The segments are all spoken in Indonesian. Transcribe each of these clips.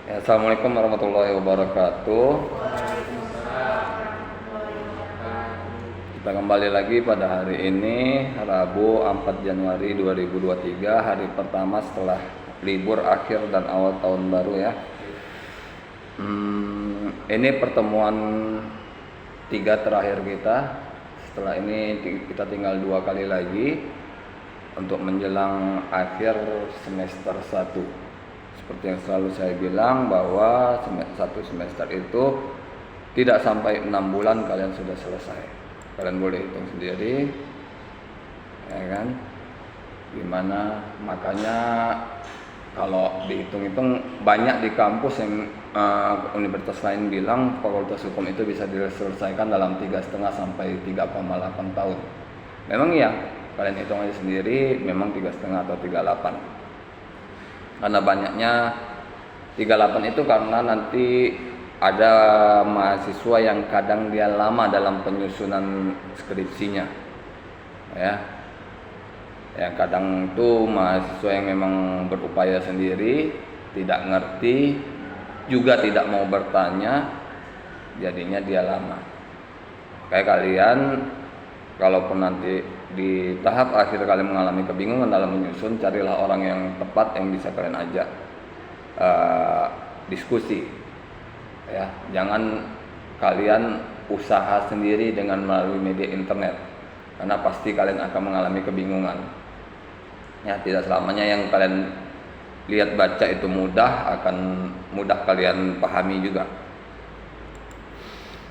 Ya, Assalamualaikum warahmatullahi wabarakatuh. Kita kembali lagi pada hari ini, Rabu 4 Januari 2023, hari pertama setelah libur akhir dan awal tahun baru ya. Ini pertemuan tiga terakhir kita. Setelah ini kita tinggal 2 kali lagi untuk menjelang akhir semester 1. Seperti yang selalu saya bilang bahwa satu semester itu tidak sampai 6 bulan kalian sudah selesai. Kalian boleh hitung sendiri, ya kan? Gimana? Makanya kalau dihitung-hitung banyak di kampus yang universitas lain bilang fakultas hukum itu bisa diselesaikan dalam 3,5 sampai 3,8 tahun. Memang iya, kalian hitung aja sendiri, memang 3,5 atau 3,8. Karena banyaknya 38 itu karena nanti ada mahasiswa yang kadang dia lama dalam penyusunan skripsinya ya. Yang kadang itu mahasiswa yang memang berupaya sendiri, tidak ngerti, juga tidak mau bertanya, jadinya dia lama. Kayak kalian kalaupun nanti di tahap akhir kalian mengalami kebingungan dalam menyusun, carilah orang yang tepat yang bisa kalian ajak diskusi ya. Jangan kalian usaha sendiri dengan melalui media internet, karena pasti kalian akan mengalami kebingungan ya. Tidak selamanya yang kalian lihat baca itu mudah, akan mudah kalian pahami juga.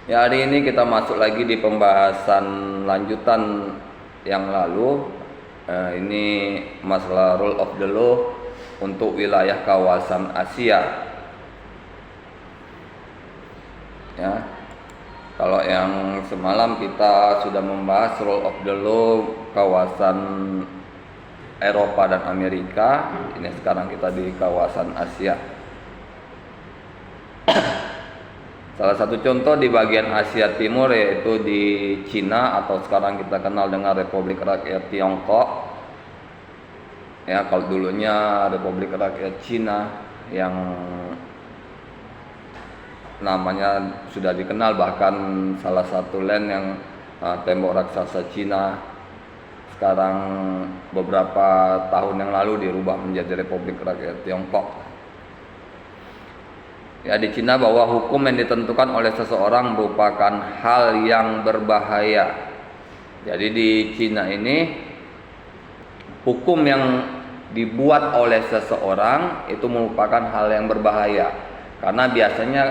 Ya, hari ini kita masuk lagi di pembahasan lanjutan yang lalu. Ini masalah rule of the law untuk wilayah kawasan Asia. Ya, kalau yang semalam kita sudah membahas rule of the law kawasan Eropa dan Amerika. Ini sekarang kita di kawasan Asia. Salah satu contoh di bagian Asia Timur yaitu di Cina atau sekarang kita kenal dengan Republik Rakyat Tiongkok. Ya, kalau dulunya Republik Rakyat Cina yang namanya sudah dikenal, bahkan salah satu land yang tembok raksasa Cina sekarang beberapa tahun yang lalu dirubah menjadi Republik Rakyat Tiongkok. Ya, di Cina bahwa hukum yang ditentukan oleh seseorang merupakan hal yang berbahaya. Jadi di Cina ini hukum yang dibuat oleh seseorang itu merupakan hal yang berbahaya. Karena biasanya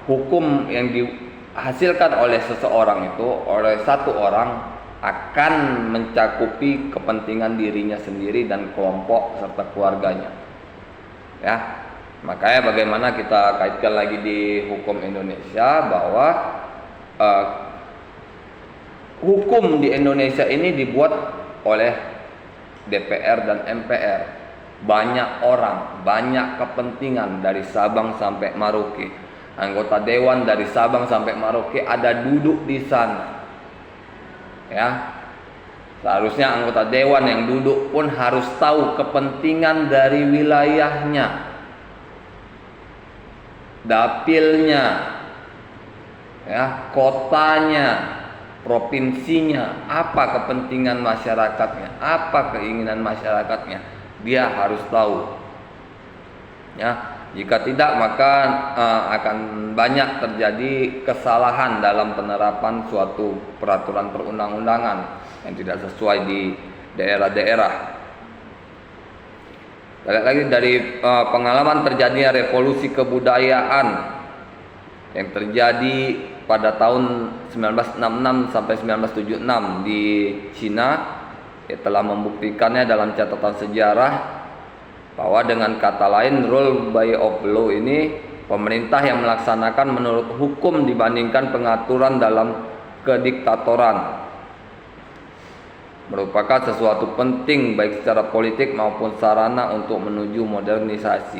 hukum yang dihasilkan oleh seseorang itu, oleh satu orang, akan mencakupi kepentingan dirinya sendiri dan kelompok serta keluarganya. Ya. Makanya bagaimana kita kaitkan lagi di hukum Indonesia bahwa hukum di Indonesia ini dibuat oleh DPR dan MPR. Banyak orang, banyak kepentingan dari Sabang sampai Merauke. Anggota dewan dari Sabang sampai Merauke ada duduk di sana. Ya. Seharusnya anggota dewan yang duduk pun harus tahu kepentingan dari wilayahnya, dapilnya, ya, kotanya, provinsinya, apa kepentingan masyarakatnya, apa keinginan masyarakatnya, dia harus tahu. Ya, jika tidak maka akan banyak terjadi kesalahan dalam penerapan suatu peraturan perundang-undangan yang tidak sesuai di daerah-daerah. Balik lagi dari pengalaman terjadinya revolusi kebudayaan yang terjadi pada tahun 1966 sampai 1976 di Cina, ya, telah membuktikannya dalam catatan sejarah bahwa dengan kata lain rule by of law ini pemerintah yang melaksanakan menurut hukum dibandingkan pengaturan dalam kediktatoran merupakan sesuatu penting baik secara politik maupun sarana untuk menuju modernisasi.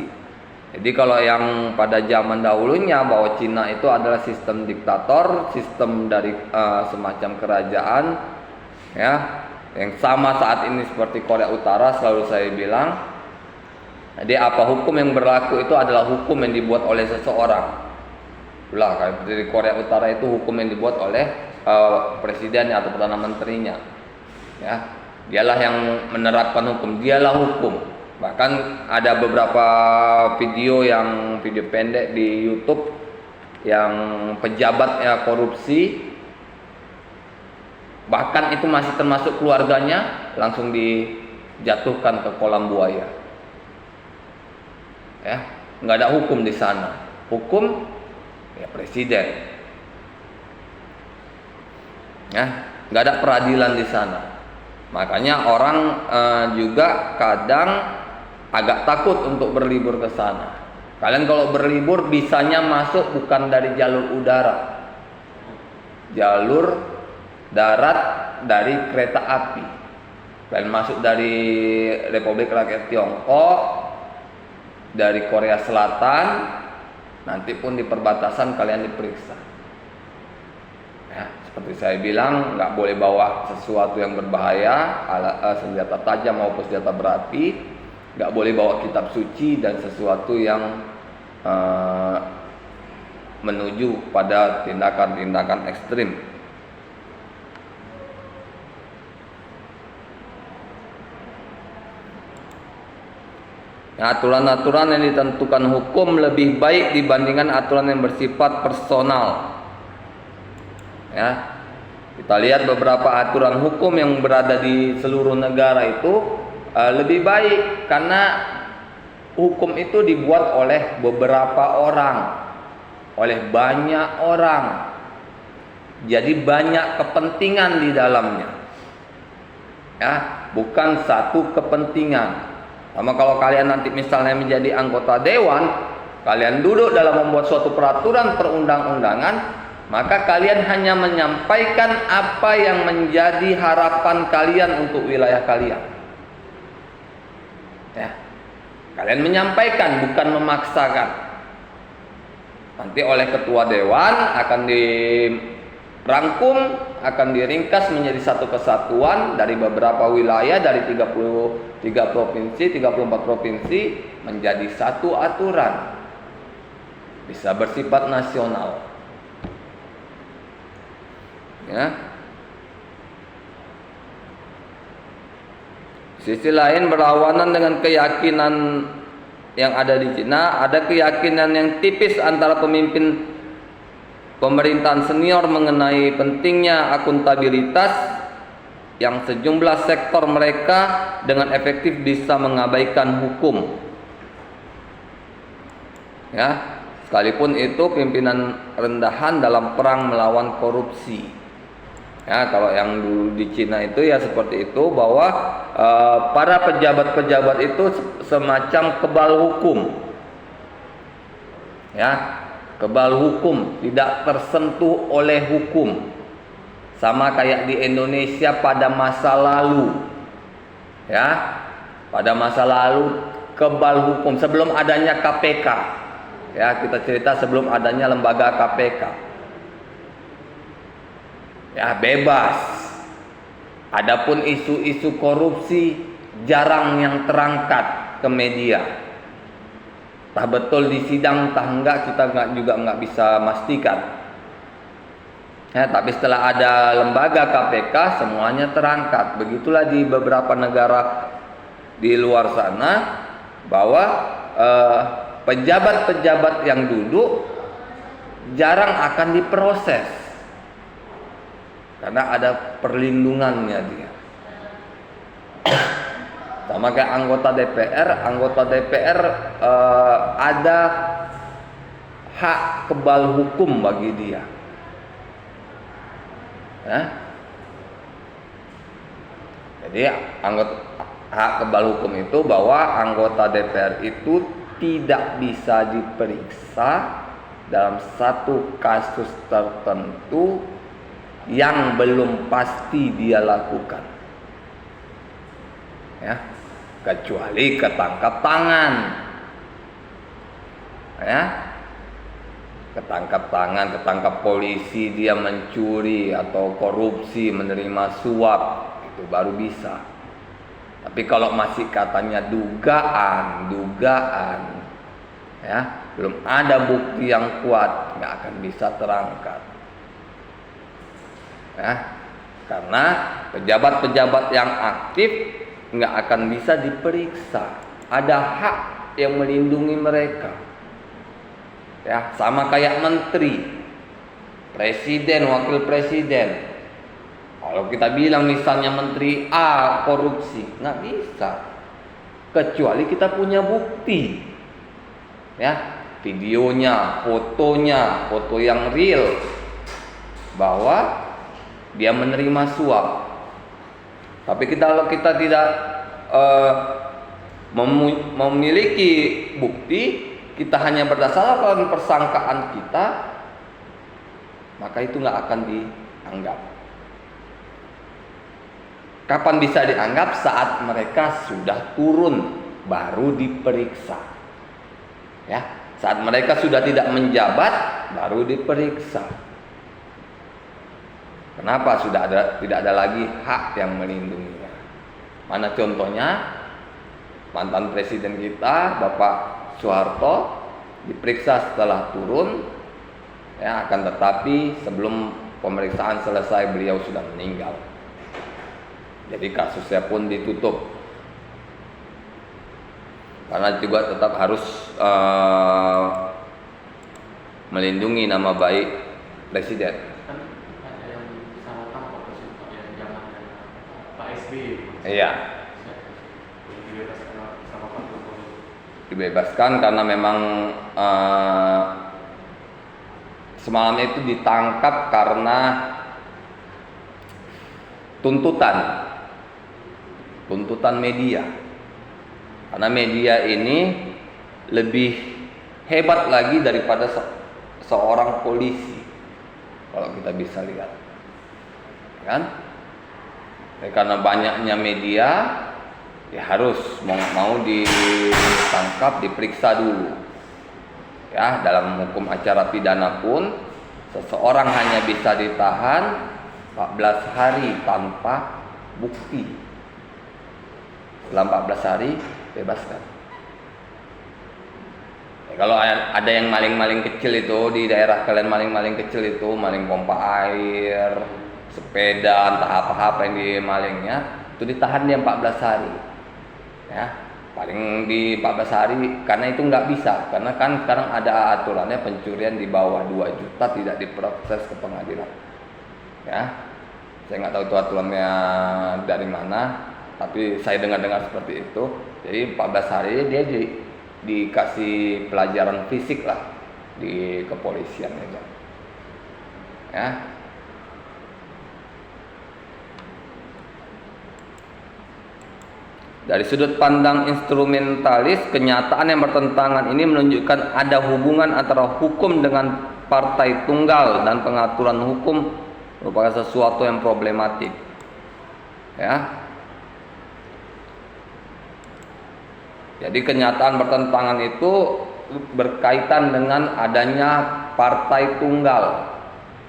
Jadi kalau yang pada zaman dahulunya bahwa Cina itu adalah sistem diktator, sistem dari semacam kerajaan, ya, yang sama saat ini seperti Korea Utara, selalu saya bilang Jadi apa hukum yang berlaku itu adalah hukum yang dibuat oleh seseorang. Itulah kalau di Korea Utara itu hukum yang dibuat oleh presidennya atau perdana menterinya. Ya, dialah yang menerapkan hukum, dialah hukum. Bahkan ada beberapa video pendek di YouTube yang pejabatnya korupsi, bahkan itu masih termasuk keluarganya, langsung dijatuhkan ke kolam buaya. Ya, nggak ada hukum di sana. Hukum ya presiden. Ya, nggak ada peradilan di sana. Makanya orang juga kadang agak takut untuk berlibur ke sana. Kalian kalau berlibur bisanya masuk bukan dari jalur udara, jalur darat dari kereta api. Kalian masuk dari Republik Rakyat Tiongkok, dari Korea Selatan, nanti pun di perbatasan kalian diperiksa. Ya, seperti saya bilang, nggak boleh bawa sesuatu yang berbahaya, senjata tajam maupun senjata berapi, nggak boleh bawa kitab suci dan sesuatu yang menuju pada tindakan-tindakan ekstrim. Aturan-aturan yang ditentukan hukum lebih baik dibandingkan aturan yang bersifat personal. Ya, kita lihat beberapa aturan hukum yang berada di seluruh negara itu lebih baik karena hukum itu dibuat oleh beberapa orang, oleh banyak orang. Jadi banyak kepentingan di dalamnya. Ya, bukan satu kepentingan. Sama kalau kalian nanti misalnya menjadi anggota dewan, kalian duduk dalam membuat suatu peraturan perundang-undangan, maka kalian hanya menyampaikan apa yang menjadi harapan kalian untuk wilayah kalian. Ya. Kalian menyampaikan, bukan memaksakan. Nanti oleh ketua dewan akan dirangkum, akan diringkas menjadi satu kesatuan dari beberapa wilayah, dari 33 provinsi, 34 provinsi menjadi satu aturan. Bisa bersifat nasional. Ya. Sisi lain berlawanan dengan keyakinan yang ada di Cina, ada keyakinan yang tipis antara pemimpin pemerintahan senior mengenai pentingnya akuntabilitas yang sejumlah sektor mereka dengan efektif bisa mengabaikan hukum. Ya, sekalipun itu pimpinan rendahan dalam perang melawan korupsi. Ya, kalau yang dulu di Cina itu ya seperti itu, bahwa para pejabat-pejabat itu semacam kebal hukum. Ya, kebal hukum, tidak tersentuh oleh hukum. Sama kayak di Indonesia pada masa lalu. Ya, pada masa lalu kebal hukum sebelum adanya KPK. Ya, kita cerita sebelum adanya lembaga KPK. Ya, bebas. Adapun isu-isu korupsi jarang yang terangkat ke media. Tah betul di sidang, tah enggak, kita juga nggak bisa pastikan. Ya, tapi setelah ada lembaga KPK semuanya terangkat. Begitulah di beberapa negara di luar sana, bahwa pejabat-pejabat yang duduk jarang akan diproses. Karena ada perlindungannya dia. Sama kayak anggota DPR ada hak kebal hukum bagi dia. Jadi hak kebal hukum itu bahwa anggota DPR itu tidak bisa diperiksa dalam satu kasus tertentu yang belum pasti dia lakukan, ya, kecuali ketangkap tangan, ya, ketangkap polisi dia mencuri atau korupsi, menerima suap, itu baru bisa. Tapi kalau masih katanya dugaan, ya, belum ada bukti yang kuat, nggak akan bisa terangkat. Ya, karena pejabat-pejabat yang aktif nggak akan bisa diperiksa. Ada hak yang melindungi mereka. Ya, sama kayak menteri, presiden, wakil presiden. Kalau kita bilang misalnya menteri A korupsi, nggak bisa, kecuali kita punya bukti, ya, videonya, foto yang real bahwa dia menerima suap. Tapi kalau kita tidak memiliki bukti, kita hanya berdasarkan persangkaan kita, maka itu nggak akan dianggap. Kapan bisa dianggap? Saat mereka sudah turun baru diperiksa. Ya, saat mereka sudah tidak menjabat baru diperiksa. Kenapa? Tidak ada lagi hak yang melindunginya. Mana contohnya? Mantan presiden kita, Bapak Soeharto, diperiksa setelah turun, ya, akan tetapi sebelum pemeriksaan selesai beliau sudah meninggal. Jadi kasusnya pun ditutup. Karena juga tetap harus melindungi nama baik presiden. Kan ada yang sama Pak yang zaman Pak SBY. Iya. Dibebaskan sama Pak Jokowi. Dibebaskan karena memang semalam itu ditangkap karena tuntutan media. Karena media ini lebih hebat lagi daripada seorang polisi, kalau kita bisa lihat, kan? Karena banyaknya media, ya harus mau ditangkap, diperiksa dulu. Ya, dalam hukum acara pidana pun seseorang hanya bisa ditahan 14 hari tanpa bukti. Setelah 14 hari bebaskan. Ya, kalau ada yang maling-maling kecil itu di daerah kalian, maling-maling kecil itu maling pompa air, sepeda, entah apa-apa yang dimalingnya, itu ditahan dia 14 hari. Ya, paling di 14 hari, karena itu nggak bisa, karena kan sekarang ada aturannya pencurian di bawah 2 juta tidak diproses ke pengadilan. Ya, saya nggak tahu itu aturannya dari mana. Tapi saya dengar seperti itu. Jadi 14 hari dia dikasih pelajaran fisik lah di kepolisian itu. Ya. Dari sudut pandang instrumentalis, kenyataan yang bertentangan ini menunjukkan ada hubungan antara hukum dengan partai tunggal, dan pengaturan hukum merupakan sesuatu yang problematik. Ya. Jadi kenyataan bertentangan itu berkaitan dengan adanya partai tunggal.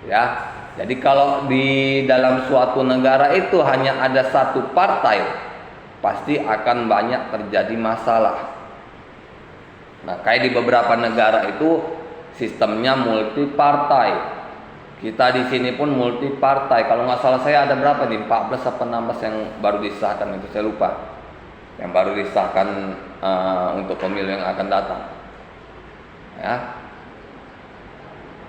Ya. Jadi kalau di dalam suatu negara itu hanya ada satu partai, pasti akan banyak terjadi masalah. Nah, kayak di beberapa negara itu sistemnya multi partai. Kita di sini pun multi partai. Kalau nggak salah saya ada berapa nih? 14 atau 16 yang baru disahkan itu, saya lupa. Yang baru disahkan untuk pemilu yang akan datang. Ya.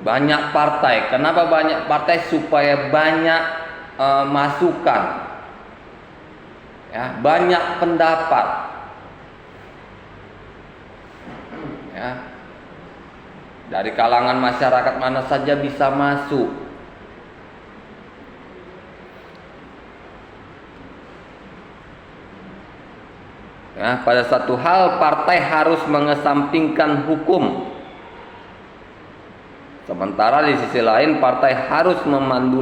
Banyak partai. Kenapa banyak partai? Supaya banyak masukan. Ya, banyak pendapat. Ya. Dari kalangan masyarakat mana saja bisa masuk. Ya, pada satu hal partai harus mengesampingkan hukum. Sementara di sisi lain partai harus memandu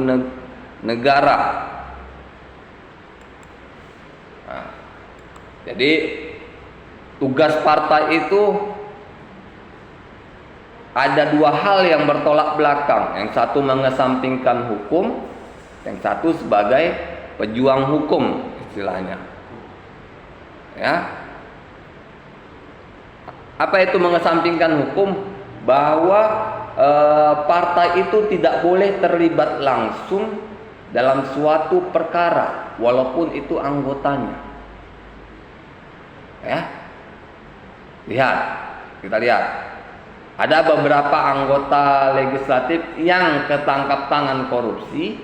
negara. Nah, jadi tugas partai itu ada dua hal yang bertolak belakang. Yang satu mengesampingkan hukum, yang satu sebagai pejuang hukum istilahnya. Ya. Apa itu mengesampingkan hukum? Bahwa partai itu tidak boleh terlibat langsung dalam suatu perkara walaupun itu anggotanya. Ya. Lihat, kita lihat. Ada beberapa anggota legislatif yang ketangkap tangan korupsi,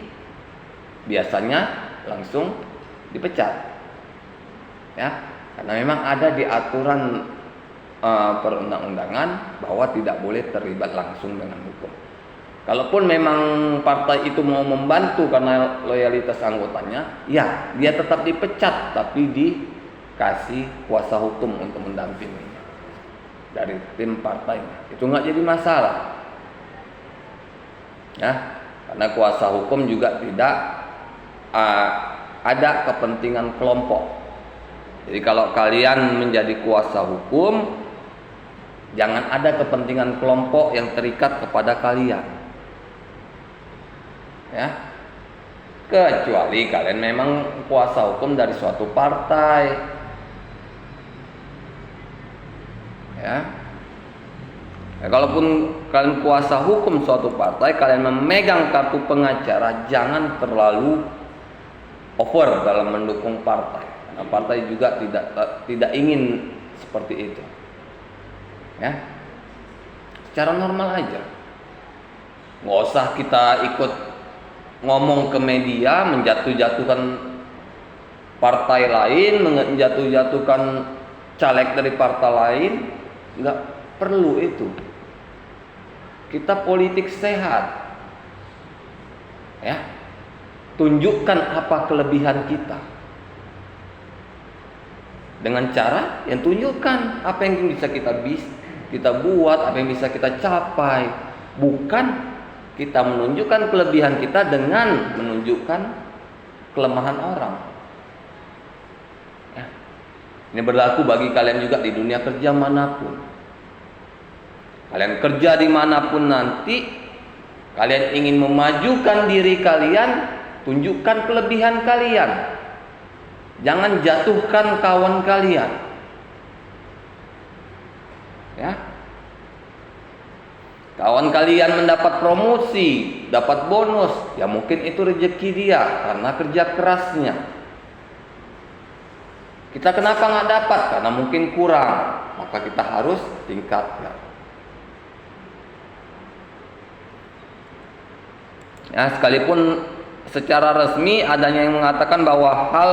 biasanya langsung dipecat. Ya, karena memang ada di aturan perundang-undangan bahwa tidak boleh terlibat langsung dengan hukum. Kalaupun memang partai itu mau membantu karena loyalitas anggotanya, ya dia tetap dipecat, tapi dikasih kuasa hukum untuk mendampinginya dari tim partainya. Itu nggak jadi masalah, ya, karena kuasa hukum juga tidak ada kepentingan kelompok. Jadi kalau kalian menjadi kuasa hukum, jangan ada kepentingan kelompok yang terikat kepada kalian. Ya. Kecuali kalian memang kuasa hukum dari suatu partai. Ya. Kalaupun kalian kuasa hukum suatu partai, kalian memegang kartu pengacara, jangan terlalu over dalam mendukung partai. Karena partai juga tidak ingin seperti itu. Ya, secara normal aja. Nggak usah kita ikut ngomong ke media menjatuh-jatuhkan partai lain, menjatuh-jatuhkan caleg dari partai lain. Nggak perlu itu. Kita politik sehat. Ya, tunjukkan apa kelebihan kita. Dengan cara yang tunjukkan apa yang bisa kita buat, apa yang bisa kita capai. Bukan kita menunjukkan kelebihan kita dengan menunjukkan kelemahan orang. Ya. Ini berlaku bagi kalian juga di dunia kerja manapun. Kalian kerja dimanapun nanti, kalian ingin memajukan diri kalian, tunjukkan kelebihan kalian. Jangan jatuhkan kawan kalian. Ya. Kawan kalian mendapat promosi, dapat bonus, ya mungkin itu rezeki dia karena kerja kerasnya. Kita kenapa nggak dapat? Karena mungkin kurang, maka kita harus tingkatkan. Ya, sekalipun secara resmi adanya yang mengatakan bahwa hal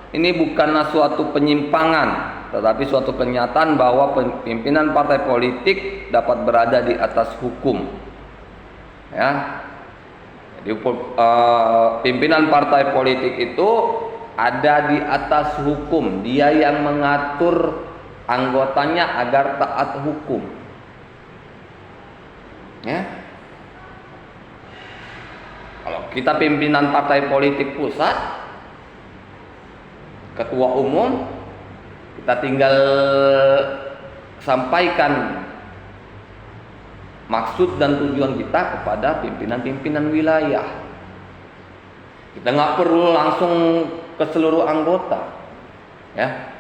ini bukanlah suatu penyimpangan, tetapi suatu kenyataan bahwa pimpinan partai politik dapat berada di atas hukum. Ya, jadi pimpinan partai politik itu ada di atas hukum. Dia yang mengatur anggotanya agar taat hukum. Ya. Kalau kita pimpinan partai politik pusat, ketua umum, kita tinggal sampaikan maksud dan tujuan kita kepada pimpinan-pimpinan wilayah. Kita nggak perlu langsung ke seluruh anggota. Ya,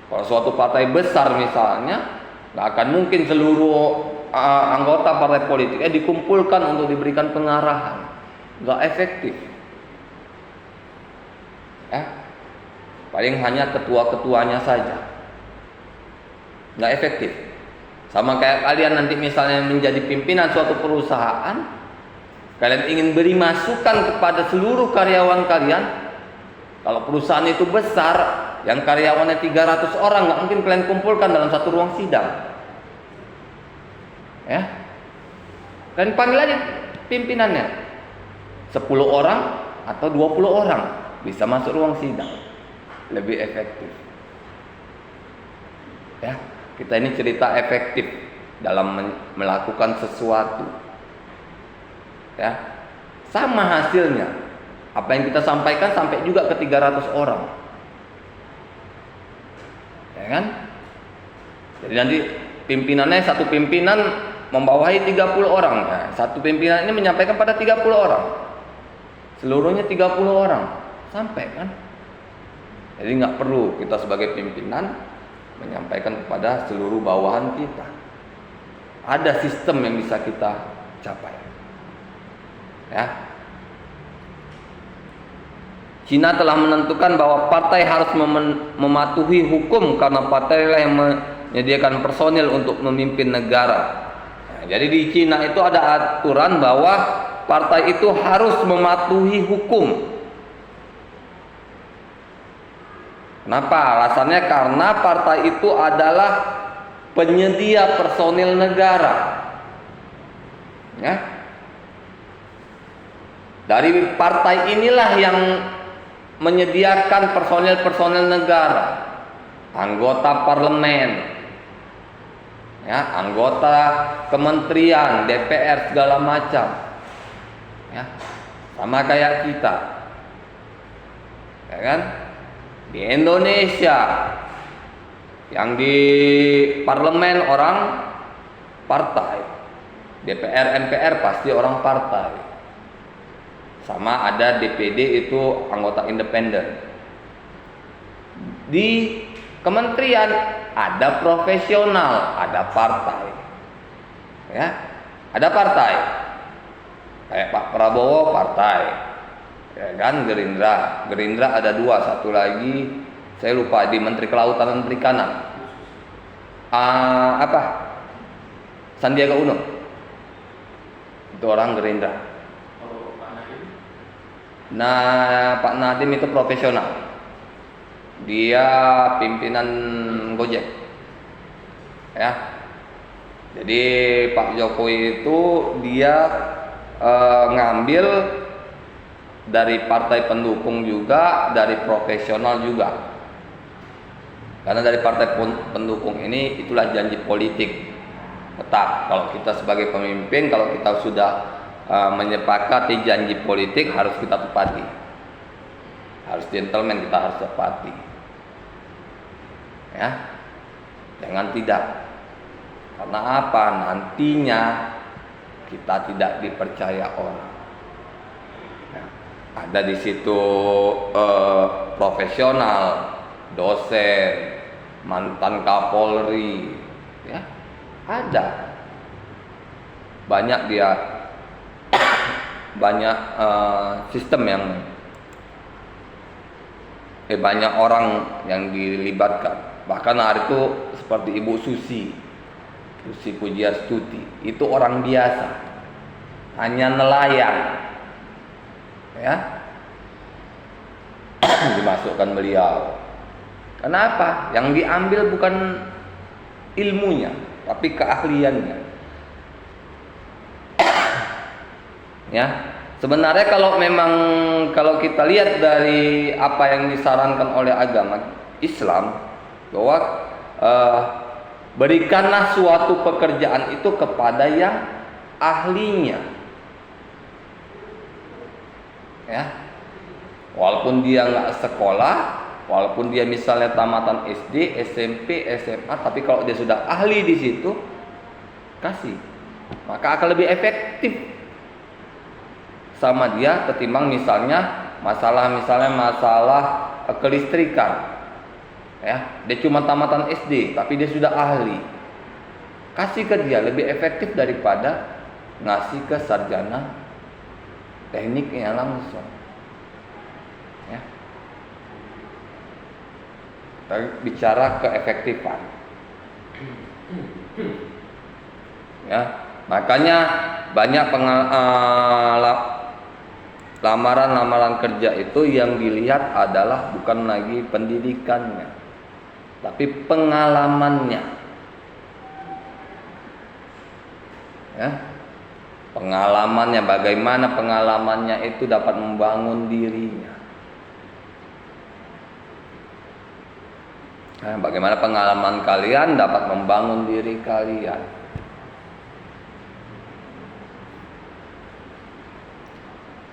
kalau suatu partai besar misalnya, nggak akan mungkin seluruh anggota partai politiknya dikumpulkan untuk diberikan pengarahan. Nggak efektif. Ya. Paling hanya ketua-ketuanya saja. Nggak efektif. Sama kayak kalian nanti misalnya menjadi pimpinan suatu perusahaan, kalian ingin beri masukan kepada seluruh karyawan kalian. Kalau perusahaan itu besar, yang karyawannya 300 orang, nggak mungkin kalian kumpulkan dalam satu ruang sidang. Ya, kalian panggil aja pimpinannya. 10 orang atau 20 orang bisa masuk ruang sidang. Lebih efektif. Ya, kita ini cerita efektif dalam melakukan sesuatu. Ya, sama hasilnya. Apa yang kita sampaikan sampai juga ke 300 orang. Ya kan? Jadi nanti pimpinannya, satu pimpinan membawahi 30 orang. Nah, satu pimpinan ini menyampaikan pada 30 orang. Seluruhnya 30 orang. Sampai kan? Jadi nggak perlu kita sebagai pimpinan menyampaikan kepada seluruh bawahan kita. Ada sistem yang bisa kita capai. Ya. Cina telah menentukan bahwa partai harus mematuhi hukum karena partailah yang menyediakan personil untuk memimpin negara. Nah, jadi di Cina itu ada aturan bahwa partai itu harus mematuhi hukum. Kenapa? Alasannya karena partai itu adalah penyedia personil negara. Ya. Dari partai inilah yang menyediakan personil-personil negara, anggota parlemen, ya, anggota kementerian, DPR segala macam, ya, sama kayak kita, ya kan? Di Indonesia, yang di parlemen orang partai, DPR, MPR pasti orang partai. Sama ada DPD itu anggota independen. Di kementerian ada profesional, ada partai. Ya, ada partai. Kayak Pak Prabowo partai. Ya kan, Gerindra. Gerindra ada dua, satu lagi saya lupa di Menteri Kelautan dan Perikanan. Sandiaga Uno. Itu orang Gerindra. Nah, Pak Nadiem itu profesional. Dia pimpinan Gojek. Ya. Jadi Pak Jokowi itu dia ngambil dari partai pendukung juga, dari profesional juga. Karena dari partai pendukung ini itulah janji politik. Tetap kalau kita sebagai pemimpin, kalau kita sudah menyepakati janji politik harus kita tepati, harus gentleman, kita harus tepati, ya, jangan tidak. Karena apa? Nantinya kita tidak dipercaya orang. Ya, ada di situ profesional, dosen, mantan Kapolri, ya, ada banyak dia. Banyak sistem yang banyak orang yang dilibatkan. Bahkan hari itu seperti Ibu Susi Pujiastuti, itu orang biasa, hanya nelayan, ya, dimasukkan beliau. Kenapa? Yang diambil bukan ilmunya, tapi keahliannya. Ya, sebenarnya kalau kita lihat dari apa yang disarankan oleh agama Islam, bahwa berikanlah suatu pekerjaan itu kepada yang ahlinya. Ya, walaupun dia nggak sekolah, walaupun dia misalnya tamatan SD, SMP, SMA, tapi kalau dia sudah ahli di situ, kasih, maka akan lebih efektif sama dia ketimbang misalnya masalah kelistrikan, ya, dia cuma tamatan SD tapi dia sudah ahli, kasih ke dia lebih efektif daripada ngasih ke sarjana tekniknya langsung, ya. Kita bicara keefektifan, ya, makanya banyak lamaran kerja itu yang dilihat adalah bukan lagi pendidikannya, tapi pengalamannya. Ya. Pengalamannya, bagaimana pengalamannya itu dapat membangun dirinya. Nah, bagaimana pengalaman kalian dapat membangun diri kalian.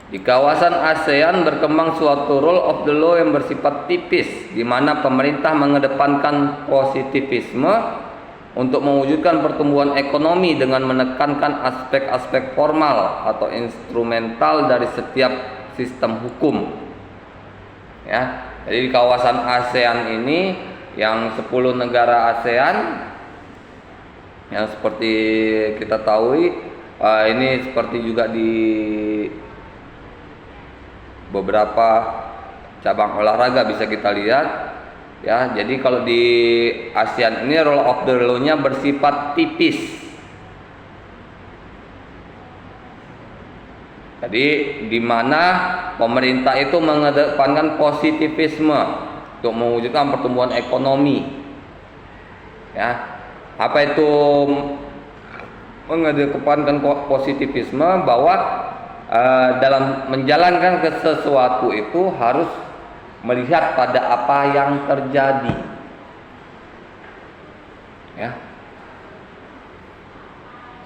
Di kawasan ASEAN berkembang suatu rule of the law yang bersifat tipis, di mana pemerintah mengedepankan positivisme untuk mewujudkan pertumbuhan ekonomi dengan menekankan aspek-aspek formal atau instrumental dari setiap sistem hukum. Ya, Jadi di kawasan ASEAN ini yang 10 negara ASEAN yang seperti kita tahu ini seperti juga di beberapa cabang olahraga bisa kita lihat ya. Jadi kalau di ASEAN ini rule of the law-nya bersifat tipis. Jadi di mana pemerintah itu mengedepankan positivisme untuk mewujudkan pertumbuhan ekonomi. Ya. Apa itu mengedepankan positivisme? Bahwa dalam menjalankan sesuatu itu harus melihat pada apa yang terjadi. Ya.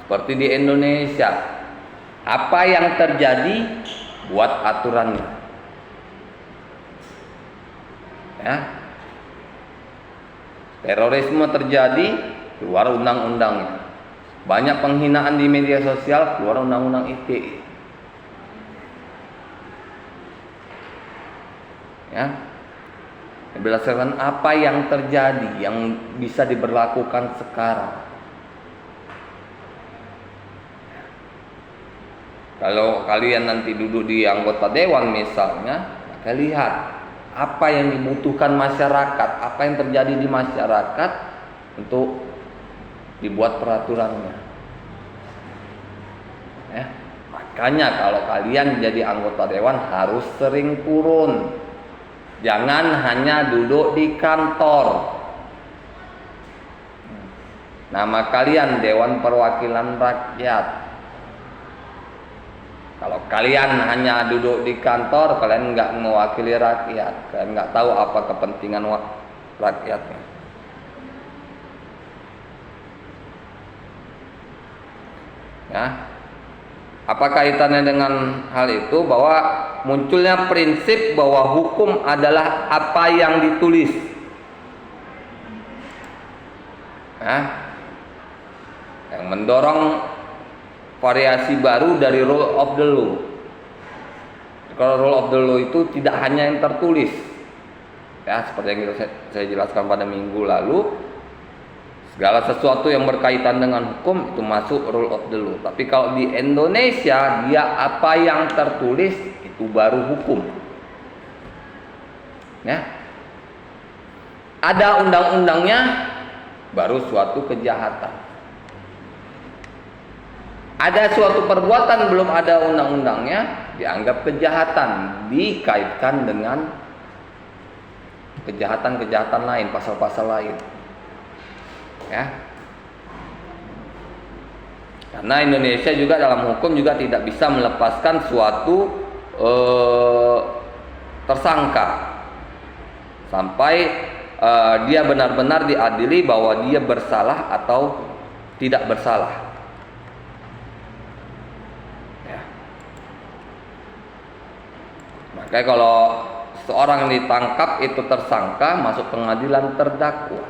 Seperti di Indonesia, apa yang terjadi buat aturannya. Ya. Terorisme terjadi, keluar undang-undangnya. Banyak penghinaan di media sosial, keluar undang-undang ITE. Ya. Berdasarkan apa yang terjadi, yang bisa diberlakukan sekarang. Kalau kalian nanti duduk di anggota dewan misalnya, maka lihat apa yang dibutuhkan masyarakat, apa yang terjadi di masyarakat untuk dibuat peraturannya. Ya. Makanya kalau kalian jadi anggota dewan harus sering turun. Jangan hanya duduk di kantor. Nama kalian Dewan Perwakilan Rakyat. Kalau kalian hanya duduk di kantor, kalian nggak mewakili rakyat, kalian nggak tahu apa kepentingan rakyatnya. Ya, apa kaitannya dengan hal itu? Bahwa munculnya prinsip bahwa hukum adalah apa yang ditulis. Ya, yang mendorong variasi baru dari rule of the law. Kalau rule of the law itu tidak hanya yang tertulis, ya seperti yang saya jelaskan pada minggu lalu, segala sesuatu yang berkaitan dengan hukum itu masuk rule of the law. Tapi kalau di Indonesia, dia apa yang tertulis itu baru hukum. Ya, ada undang-undangnya baru suatu kejahatan. Ada suatu perbuatan belum ada undang-undangnya dianggap kejahatan, dikaitkan dengan kejahatan-kejahatan lain, pasal-pasal lain. Ya. Karena Indonesia juga dalam hukum juga tidak bisa melepaskan suatu tersangka sampai dia benar-benar diadili bahwa dia bersalah atau tidak bersalah. Kayak kalau seorang ditangkap itu tersangka, masuk pengadilan terdakwa.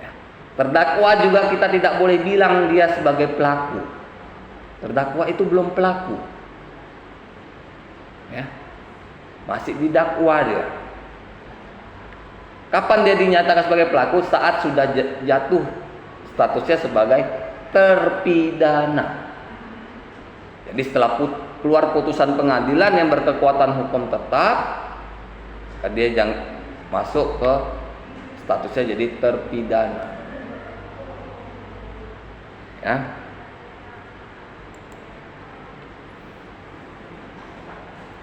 Ya. Terdakwa juga kita tidak boleh bilang dia sebagai pelaku. Terdakwa itu belum pelaku. Ya. Masih didakwa dia. Kapan dia dinyatakan sebagai pelaku? Saat sudah jatuh statusnya sebagai terpidana. Jadi setelah keluar putusan pengadilan yang berkekuatan hukum tetap, dia jangan masuk ke statusnya jadi terpidana. Ya.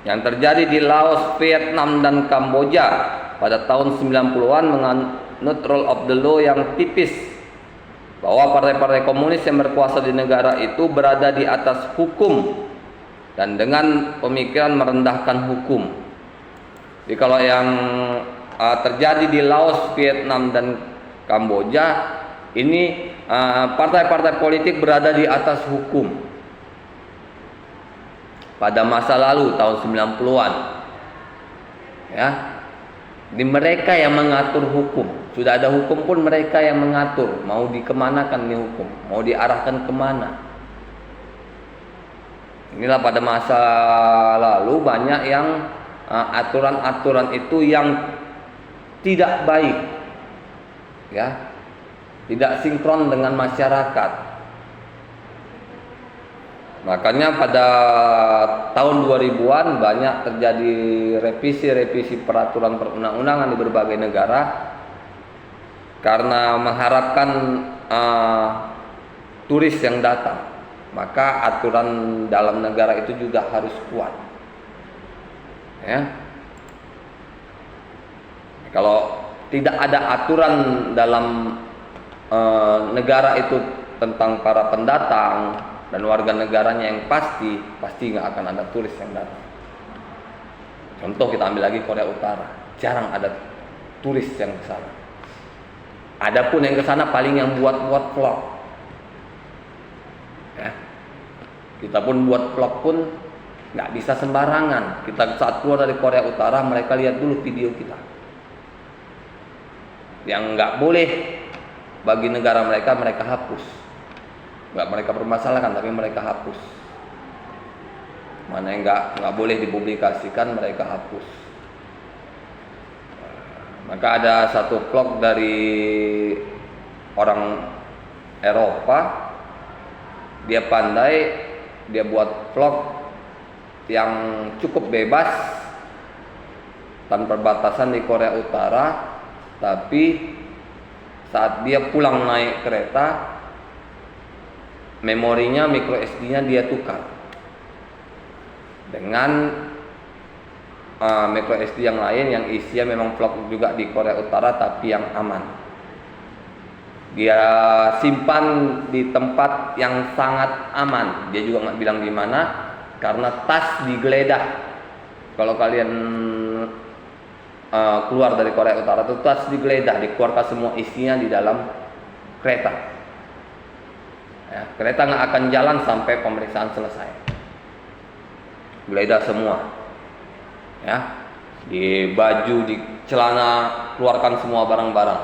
Yang terjadi di Laos, Vietnam dan Kamboja pada tahun 90-an menganut rule of the law yang tipis, bahwa partai-partai komunis yang berkuasa di negara itu berada di atas hukum dan dengan pemikiran merendahkan hukum. Jadi kalau yang terjadi di Laos, Vietnam dan Kamboja ini partai-partai politik berada di atas hukum pada masa lalu tahun 90-an. Ya. Di mereka yang mengatur hukum. Sudah ada hukum pun mereka yang mengatur mau dikemanakan nih hukum, mau diarahkan kemana. Inilah pada masa lalu banyak yang aturan-aturan itu yang tidak baik, ya, tidak sinkron dengan masyarakat. Makanya pada tahun 2000-an banyak terjadi revisi peraturan perundang-undangan di berbagai negara karena mengharapkan turis yang datang. Maka aturan dalam negara itu juga harus kuat, ya. Kalau tidak ada aturan dalam negara itu tentang para pendatang dan warga negaranya yang pasti nggak akan ada turis yang datang. Contoh kita ambil lagi Korea Utara, jarang ada turis yang ke sana. Adapun yang ke sana paling yang buat vlog. Ya. Kita pun buat vlog pun nggak bisa sembarangan. Kita saat keluar dari Korea Utara, mereka lihat dulu video kita. Yang nggak boleh bagi negara mereka hapus. Nggak mereka permasalahkan, tapi mereka hapus. Mana yang nggak boleh dipublikasikan, mereka hapus. Maka ada satu vlog dari orang Eropa, dia pandai, dia buat vlog yang cukup bebas tanpa batasan di Korea Utara, tapi saat dia pulang naik kereta, memorinya micro SD-nya dia tukar dengan micro SD yang lain yang isinya memang vlog juga di Korea Utara tapi yang aman. Dia simpan di tempat yang sangat aman. Dia juga nggak bilang di mana karena tas digeledah. Kalau kalian keluar dari Korea Utara itu tas digeledah, dikeluarkan semua isinya di dalam kereta. Ya, kereta nggak akan jalan sampai pemeriksaan selesai. Geledah semua. Ya, di baju, di celana, keluarkan semua barang-barang,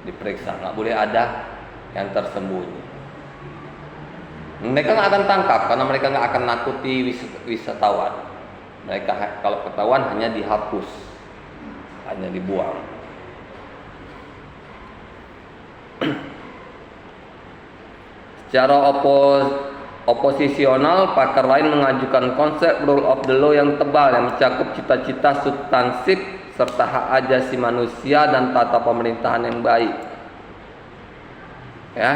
diperiksa, nggak boleh ada yang tersembunyi. Mereka nggak akan tangkap karena mereka nggak akan nakuti wisatawan. Mereka kalau ketahuan hanya dihapus, hanya dibuang. Secara oposisional, pakar lain mengajukan konsep rule of the law yang tebal yang mencakup cita-cita substansif serta hak asasi manusia dan tata pemerintahan yang baik. Ya.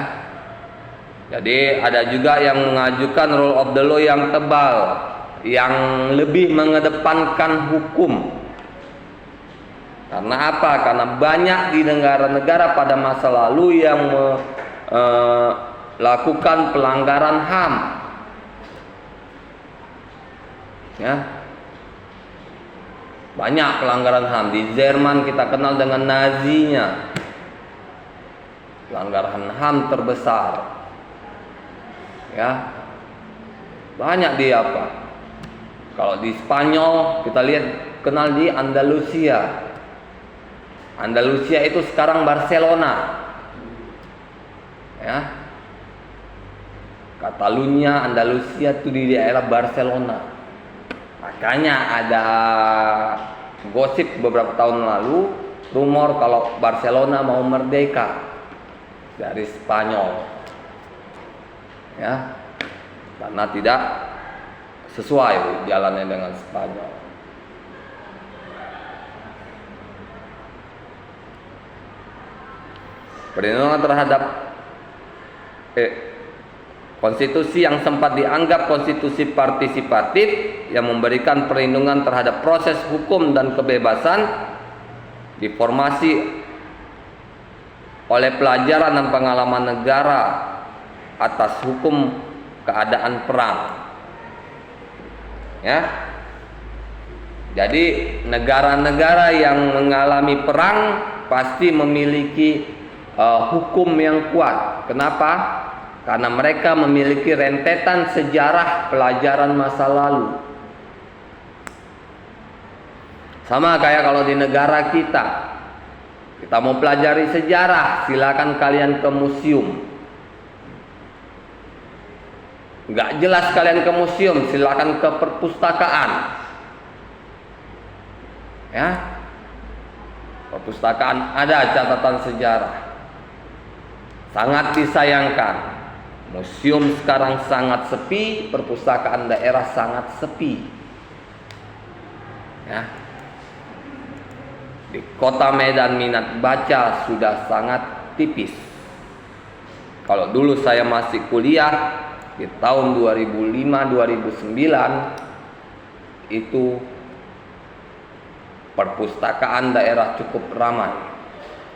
Jadi ada juga yang mengajukan rule of the law yang tebal yang lebih mengedepankan hukum. Karena apa? Karena banyak di negara-negara pada masa lalu yang lakukan pelanggaran HAM. Ya. Banyak pelanggaran HAM. Di Jerman kita kenal dengan Nazinya. Pelanggaran HAM terbesar. Ya. Banyak di apa? Kalau di Spanyol kita lihat kenal di Andalusia. Andalusia itu sekarang Barcelona. Ya. Catalunya, Andalusia itu di daerah Barcelona. Makanya ada gosip beberapa tahun lalu, rumor kalau Barcelona mau merdeka dari Spanyol. Ya. Karena tidak sesuai jalannya dengan Spanyol. Perlindungan terhadap konstitusi yang sempat dianggap konstitusi partisipatif yang memberikan perlindungan terhadap proses hukum dan kebebasan diformasi oleh pelajaran dan pengalaman negara atas hukum keadaan perang. Ya. Jadi negara-negara yang mengalami perang pasti memiliki hukum yang kuat. Kenapa? Karena mereka memiliki rentetan sejarah pelajaran masa lalu. Sama kayak kalau di negara kita mau pelajari sejarah, silakan kalian ke museum. Nggak jelas kalian ke museum, silakan ke perpustakaan. Ya, perpustakaan ada catatan sejarah. Sangat disayangkan, museum sekarang sangat sepi, perpustakaan daerah sangat sepi. Ya. Di Kota Medan minat baca sudah sangat tipis. Kalau dulu saya masih kuliah di tahun 2005-2009 itu perpustakaan daerah cukup ramai.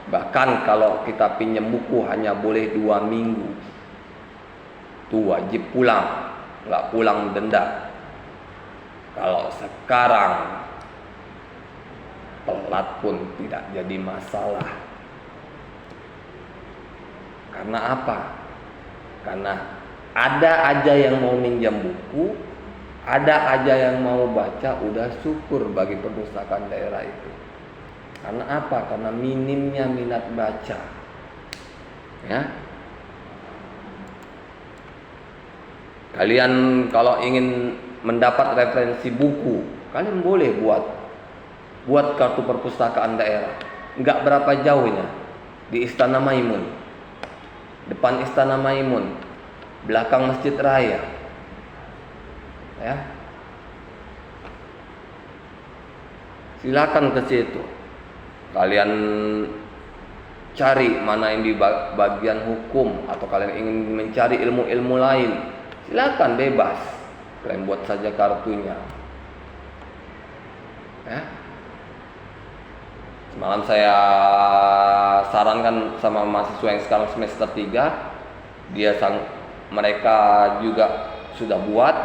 Bahkan kalau kita pinjam buku hanya boleh 2 minggu. Itu wajib pulang, nggak pulang denda. Kalau sekarang telat pun tidak jadi masalah. Karena apa? Karena ada aja yang mau minjam buku, ada aja yang mau baca, udah syukur bagi perpustakaan daerah itu. Karena apa? Karena minimnya minat baca. Ya. Kalian kalau ingin mendapat referensi buku, kalian boleh buat kartu perpustakaan daerah. Enggak berapa jauhnya, di Istana Maimun, depan Istana Maimun, belakang Masjid Raya. Ya, silakan ke situ. Kalian cari mana yang di bagian hukum, atau kalian ingin mencari ilmu-ilmu lain, silakan, bebas. Kalian buat saja kartunya. Ya. Semalam saya sarankan sama mahasiswa yang sekarang semester 3, mereka juga sudah buat.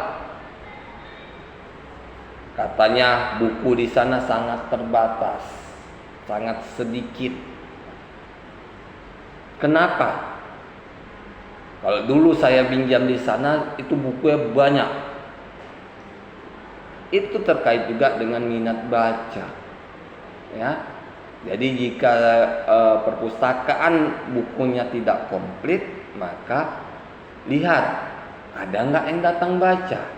Katanya buku di sana sangat terbatas, sangat sedikit. Kenapa? Kalau dulu saya pinjam di sana itu bukunya banyak. Itu terkait juga dengan minat baca. Ya. Jadi jika perpustakaan bukunya tidak komplit, maka lihat ada nggak yang datang baca.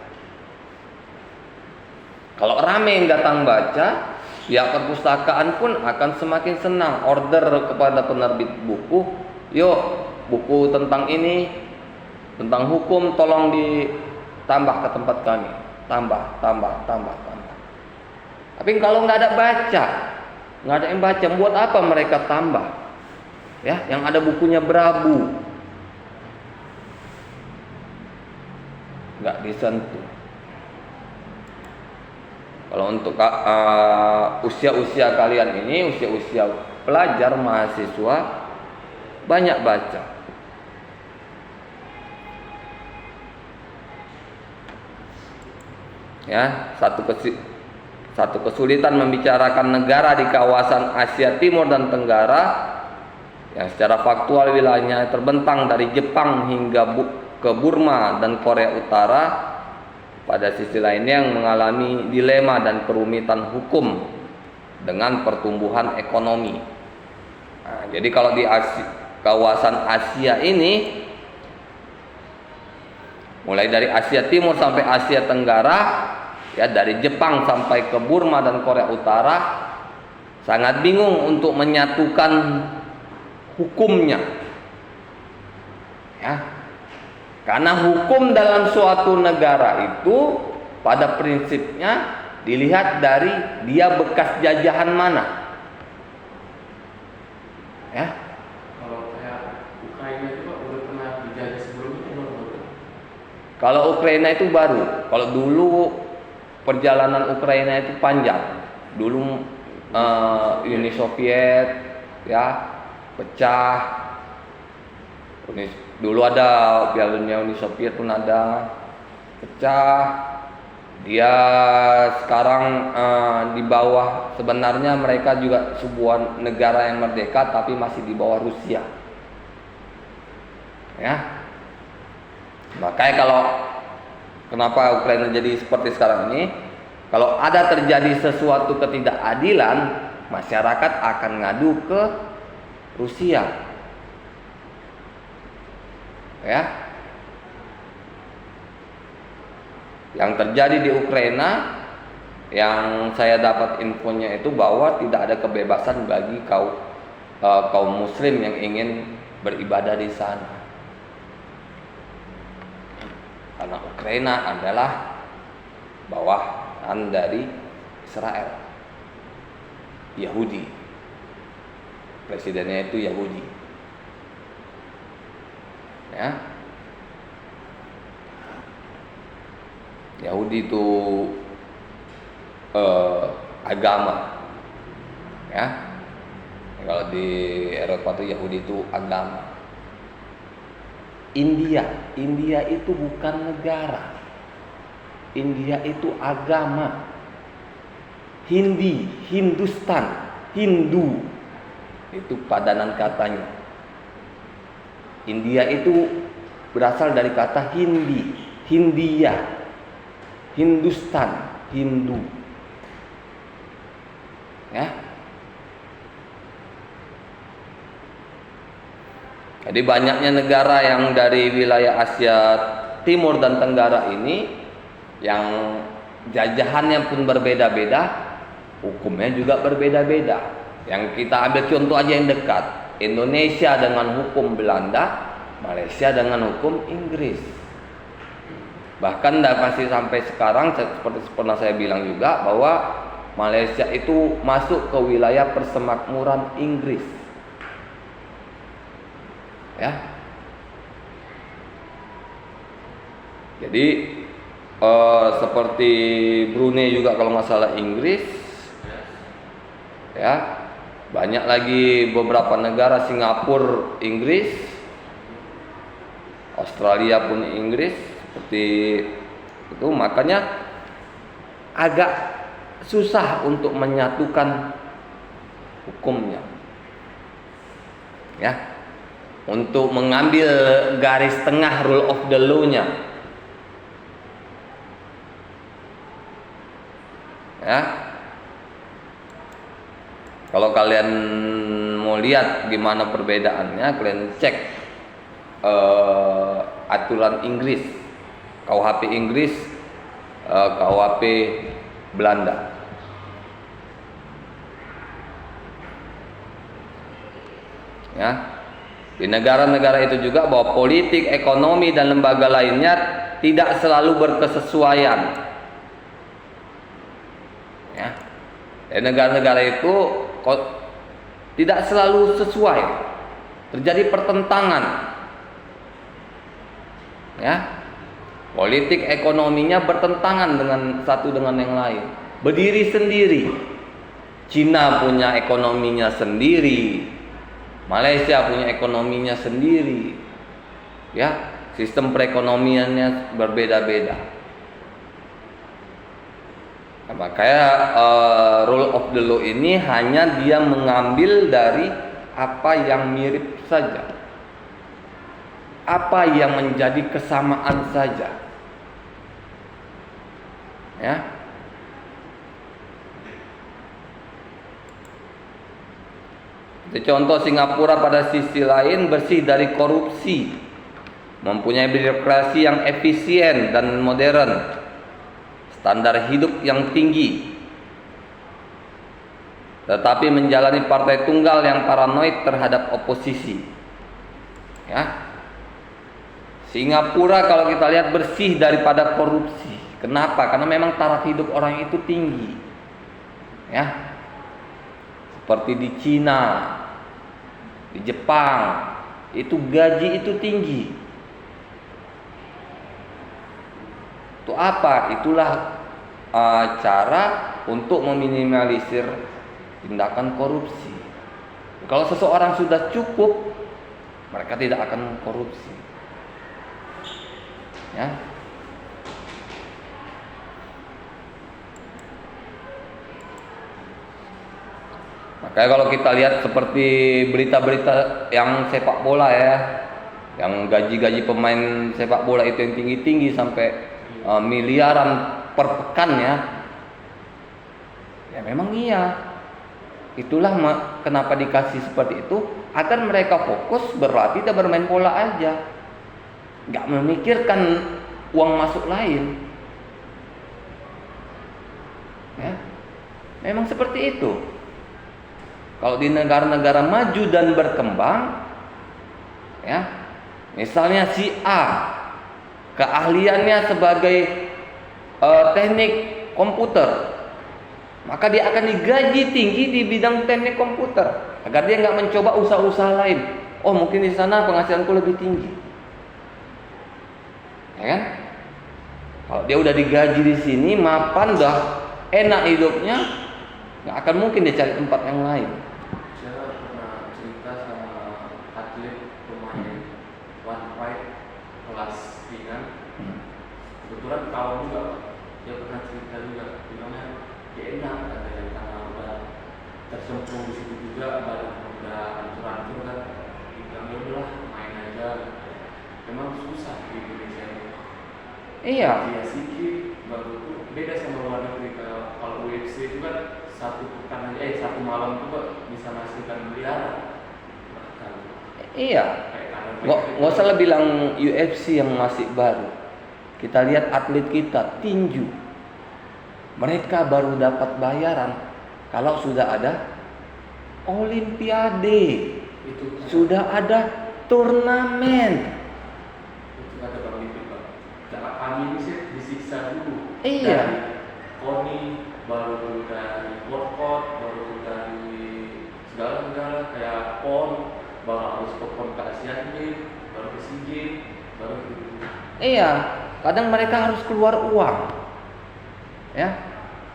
Kalau ramai yang datang baca, pihak perpustakaan pun akan semakin senang order kepada penerbit buku. Yuk, buku tentang ini, tentang hukum, tolong ditambah ke tempat kami. Tambah. Tapi kalau nggak ada baca, nggak ada yang baca, buat apa mereka tambah? Ya, yang ada bukunya berabu, nggak disentuh. Kalau untuk usia-usia kalian ini, usia-usia pelajar, mahasiswa, banyak baca. Ya, satu kesulitan membicarakan negara di kawasan Asia Timur dan Tenggara yang secara faktual wilayahnya terbentang dari Jepang hingga ke Burma dan Korea Utara. Pada sisi lainnya yang mengalami dilema dan kerumitan hukum dengan pertumbuhan ekonomi. Nah, jadi kalau di kawasan Asia ini, mulai dari Asia Timur sampai Asia Tenggara, ya dari Jepang sampai ke Burma dan Korea Utara, sangat bingung untuk menyatukan hukumnya. Ya. Karena hukum dalam suatu negara itu pada prinsipnya dilihat dari dia bekas jajahan mana. Ya. Kalau kayak Ukraina itu Pak udah pernah dijajah sebelumnya belum? Kalau Ukraina itu baru. Kalau dulu perjalanan Ukraina itu panjang. Dulu Uni Soviet ya pecah. Dulu ada Piala Dunia Uni Soviet pun ada pecah. Dia sekarang di bawah, sebenarnya mereka juga sebuah negara yang merdeka tapi masih di bawah Rusia. Ya. Makanya kalau kenapa Ukraina jadi seperti sekarang ini, kalau ada terjadi sesuatu ketidakadilan, masyarakat akan ngadu ke Rusia. Ya, yang terjadi di Ukraina yang saya dapat infonya itu bahwa tidak ada kebebasan bagi kaum muslim yang ingin beribadah di sana. Karena Ukraina adalah bawahan dari Israel, Yahudi. Presidennya itu Yahudi. Ya. Yahudi itu agama. Ya. Kalau di Eropa itu Yahudi itu agama. India itu bukan negara. India itu agama. Hindustan, Hindu itu padanan katanya. India itu berasal dari kata Hindia, Hindustan, Hindu. Ya. Jadi banyaknya negara yang dari wilayah Asia Timur dan Tenggara ini yang jajahannya pun berbeda-beda, hukumnya juga berbeda-beda. Yang kita ambil contoh aja yang dekat, Indonesia dengan hukum Belanda, Malaysia dengan hukum Inggris. Bahkan masih sampai sekarang seperti pernah saya bilang juga bahwa Malaysia itu masuk ke wilayah persemakmuran Inggris. Ya. Jadi seperti Brunei juga kalau nggak salah Inggris. Ya. Banyak lagi beberapa negara, Singapura Inggris, Australia pun Inggris, seperti itu. Makanya agak susah untuk menyatukan hukumnya. Ya. Untuk mengambil garis tengah rule of the law-nya. Ya. Kalau kalian mau lihat gimana perbedaannya, kalian cek aturan Inggris, KUHP Inggris, KUHP Belanda. Ya. Di negara-negara itu juga bahwa politik, ekonomi, dan lembaga lainnya tidak selalu berkesesuaian. Ya. Di negara-negara itu tidak selalu sesuai, terjadi pertentangan. Ya. Politik ekonominya bertentangan dengan satu dengan yang lain, berdiri sendiri. Cina punya ekonominya sendiri, Malaysia punya ekonominya sendiri, ya, sistem perekonomiannya berbeda-beda. Nah, makanya rule of the law ini hanya dia mengambil dari apa yang mirip saja, apa yang menjadi kesamaan saja, ya. Contoh Singapura pada sisi lain bersih dari korupsi, mempunyai birokrasi yang efisien dan modern, standar hidup yang tinggi, tetapi menjalani partai tunggal yang paranoid terhadap oposisi. Ya. Singapura kalau kita lihat bersih daripada korupsi. Kenapa? Karena memang taraf hidup orang itu tinggi. Ya. Seperti di Cina, di Jepang, itu gaji itu tinggi. Itu apa? Itulah cara untuk meminimalisir tindakan korupsi. Kalau seseorang sudah cukup, mereka tidak akan korupsi. Ya. Makanya kalau kita lihat seperti berita-berita yang sepak bola ya, yang gaji-gaji pemain sepak bola itu yang tinggi-tinggi sampai miliaran per pekan ya. Ya memang iya. Itulah kenapa dikasih seperti itu, agar mereka fokus berlatih dan bermain bola aja, nggak memikirkan uang masuk lain. Ya. Memang seperti itu. Kalau di negara-negara maju dan berkembang, ya, misalnya si A keahliannya sebagai teknik komputer, maka dia akan digaji tinggi di bidang teknik komputer agar dia nggak mencoba usaha-usaha lain. Oh, mungkin di sana penghasilanku lebih tinggi, ya kan? Kalau dia udah digaji di sini, mapan, udah enak hidupnya, nggak akan mungkin dia cari tempat yang lain. Saya pernah cerita sama atlet pemain one fight kelas ringan. Kebetulan kawan juga, dia pernah cerita juga, bilangnya dia enak katanya karena udah tersemprong di situ juga, badan udah hancur-hancur kan. Bilangnya udahlah main aja. Memang susah di Indonesia ini. Iya. Dia sikit baru tuh beda sama luar negeri. Kalau UFC itu kan satu malam tuh Pak, bisa menghasilkan miliaran bahkan. Iya. Kayak kadang Nggak usah bilang UFC yang masih baru. Kita lihat atlet kita tinju. Mereka baru dapat bayaran kalau sudah ada olimpiade, itu sudah ada turnamen. itu kata Bang Dipit Bang. Jangan kami ini sih disiksa dulu. Iya. Dari KONI, baru tuh dari workout, baru tuh dari segala-segala kayak PON, baru harus ke PON ke Asian Games, baru ke SEA Games, baru gitu. Iya, kadang mereka harus keluar uang, ya,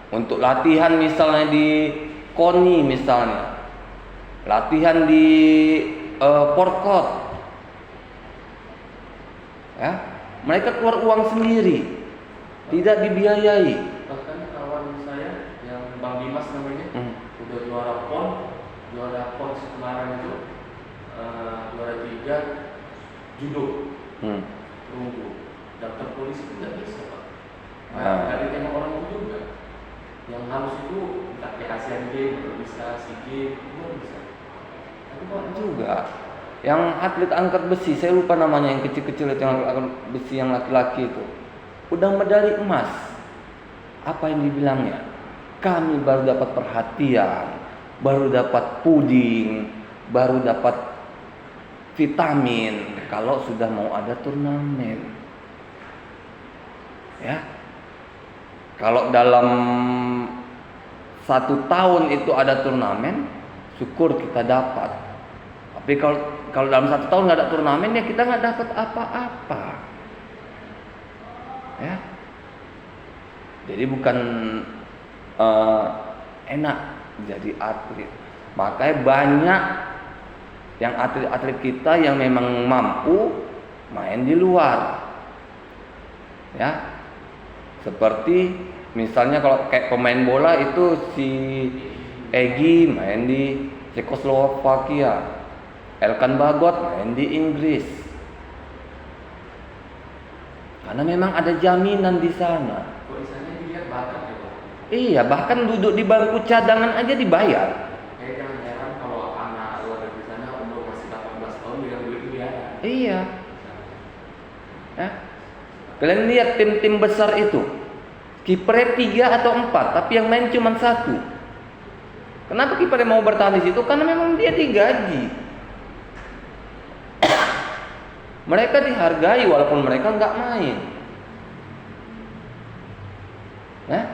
untuk latihan misalnya di KONI misalnya, latihan di Porkot, ya, mereka keluar uang sendiri, tidak dibiayai. Bahkan kawan saya yang Bang Dimas namanya, udah juara PON kemarin itu, juara 3 judo. Perunggu. Daftar polisi itu nggak bisa Pak. Dari tema orang itu juga. Yang harus itu entah kayak Asian Games, baru bisa SEA Games, itu baru bisa. Tapi Pak Juga yang atlet angkat besi, saya lupa namanya, yang kecil-kecil itu, yang angkat besi yang laki-laki itu, udah medali emas. Apa yang dibilangnya? Kami baru dapat perhatian, baru dapat puding, baru dapat vitamin kalau sudah mau ada turnamen. Ya, kalau dalam 1 tahun itu ada turnamen, syukur kita dapat. Tapi kalau dalam 1 tahun nggak ada turnamen, ya kita nggak dapat apa-apa. Ya, jadi bukan enak jadi atlet. Makanya banyak yang atlet-atlet kita yang memang mampu main di luar, ya. Seperti misalnya kalau kayak pemain bola itu si Egy main di Cekoslovakia, Elkan Bagot main di Inggris, karena memang ada jaminan di sana. kok di sana dilihat bakat ya Pak. Iya, bahkan duduk di bangku cadangan aja dibayar. Kayak jangan heran kalau anak luar dari sana umur masih 18 tahun dengan duit miliaran. Iya. Ya. Kalian lihat tim-tim besar itu, kipernya 3 atau 4, tapi yang main cuma 1. Kenapa kipernya mau bertahan di situ? Karena memang dia digaji. Mereka dihargai walaupun mereka nggak main. Nah,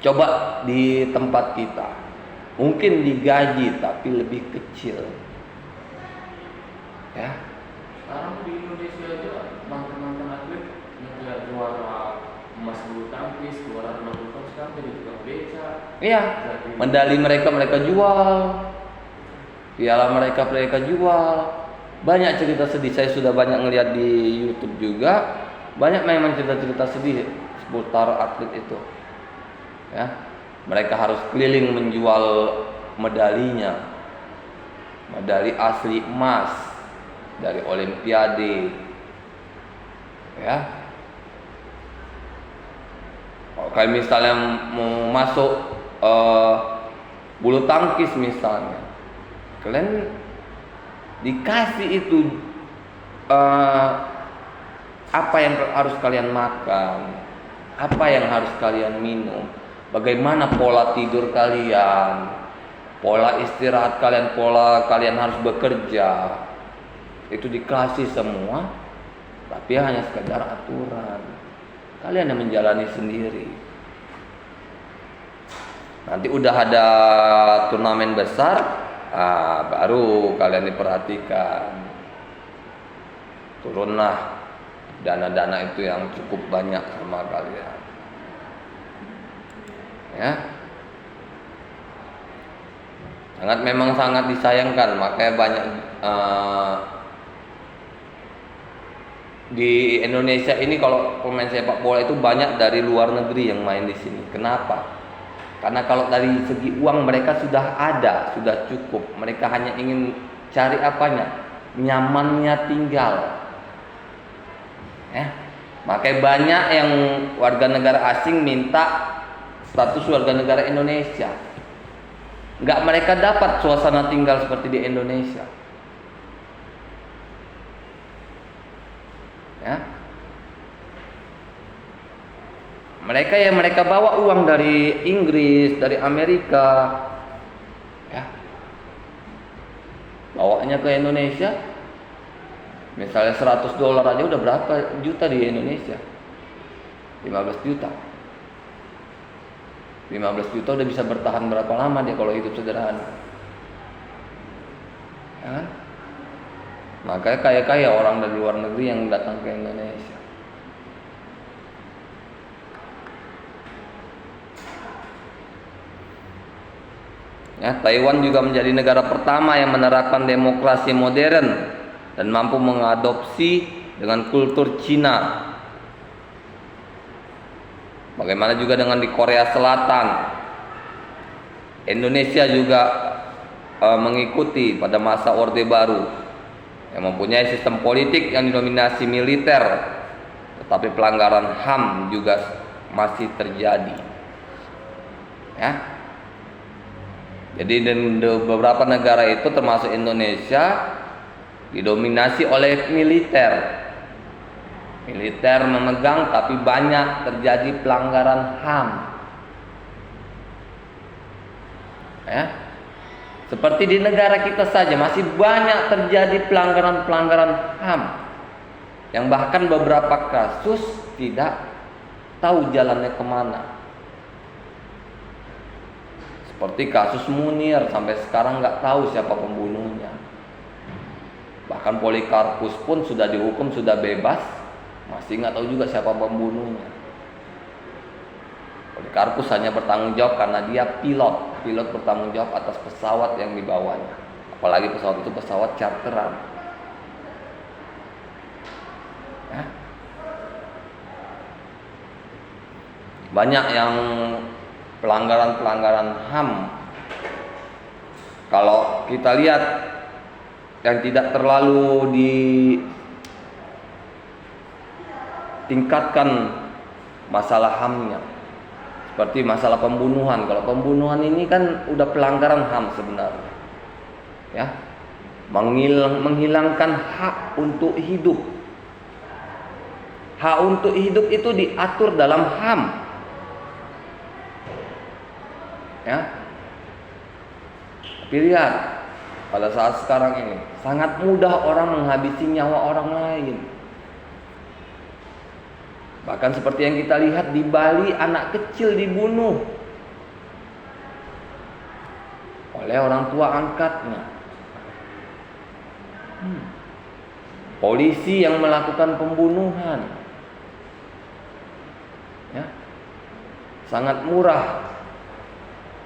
coba di tempat kita, mungkin digaji tapi lebih kecil. Ya, Sekarang di Indonesia aja mantan-mantan atlet yang kayak juara emas bulu tangkis, juara renang bulu tangkis sekarang jadi tukang beca. iya, medali mereka jual, piala mereka jual. Banyak cerita sedih, saya sudah banyak ngelihat di YouTube juga. Banyak memang cerita-cerita sedih seputar atlet itu. Ya, mereka harus keliling menjual medalinya, medali asli emas dari Olimpiade. Ya, kayak misalnya mau masuk bulu tangkis misalnya, kalian dikasih itu apa yang harus kalian makan, apa yang harus kalian minum, bagaimana pola tidur kalian, pola istirahat kalian, pola kalian harus bekerja. Itu dikasih semua, tapi hanya sekedar aturan. Kalian yang menjalani sendiri. Nanti udah ada turnamen besar, baru kalian diperhatikan. Turunlah dana-dana itu yang cukup banyak sama kalian. Ya. Memang sangat disayangkan, makanya banyak di Indonesia ini kalau pemain sepak bola itu banyak dari luar negeri yang main di sini. Kenapa? Karena kalau dari segi uang mereka sudah ada, sudah cukup. Mereka hanya ingin cari apanya? Nyamannya tinggal. Ya. Makanya banyak yang warga negara asing minta status warga negara Indonesia. Nggak mereka dapat suasana tinggal seperti di Indonesia. Ya. Mereka bawa uang dari Inggris, dari Amerika, ya. Bawanya ke Indonesia. Misalnya $100 aja udah berapa juta di Indonesia? 15 juta. 15 juta udah bisa bertahan berapa lama dia kalau hidup sederhana. Ya kan? Makanya kaya-kaya orang dari luar negeri yang datang ke Indonesia. Ya, Taiwan juga menjadi negara pertama yang menerapkan demokrasi modern dan mampu mengadopsi dengan kultur Cina. Bagaimana juga dengan di Korea Selatan. Indonesia juga mengikuti pada masa Orde Baru yang mempunyai sistem politik yang didominasi militer, tetapi pelanggaran HAM juga masih terjadi. Ya. Jadi di beberapa negara itu termasuk Indonesia didominasi oleh militer. Militer memegang tapi banyak terjadi pelanggaran HAM. Ya. Seperti di negara kita saja masih banyak terjadi pelanggaran-pelanggaran HAM. Yang bahkan beberapa kasus tidak tahu jalannya kemana. Seperti kasus Munir, sampai sekarang nggak tahu siapa pembunuhnya. Bahkan Polikarpus pun sudah dihukum, sudah bebas, masih nggak tahu juga siapa pembunuhnya. Polikarpus hanya bertanggung jawab karena dia pilot bertanggung jawab atas pesawat yang dibawanya. Apalagi pesawat itu pesawat charteran. Ya. Banyak yang pelanggaran-pelanggaran HAM. Kalau kita lihat yang tidak terlalu ditingkatkan masalah HAM-nya, seperti masalah pembunuhan. Kalau pembunuhan ini kan udah pelanggaran HAM sebenarnya, ya, menghilangkan hak untuk hidup. Hak untuk hidup itu diatur dalam HAM, ya. Tapi lihat pada saat sekarang ini sangat mudah orang menghabisi nyawa orang lain. Bahkan seperti yang kita lihat di Bali, anak kecil dibunuh oleh orang tua angkatnya. Polisi yang melakukan pembunuhan. Ya. Sangat murah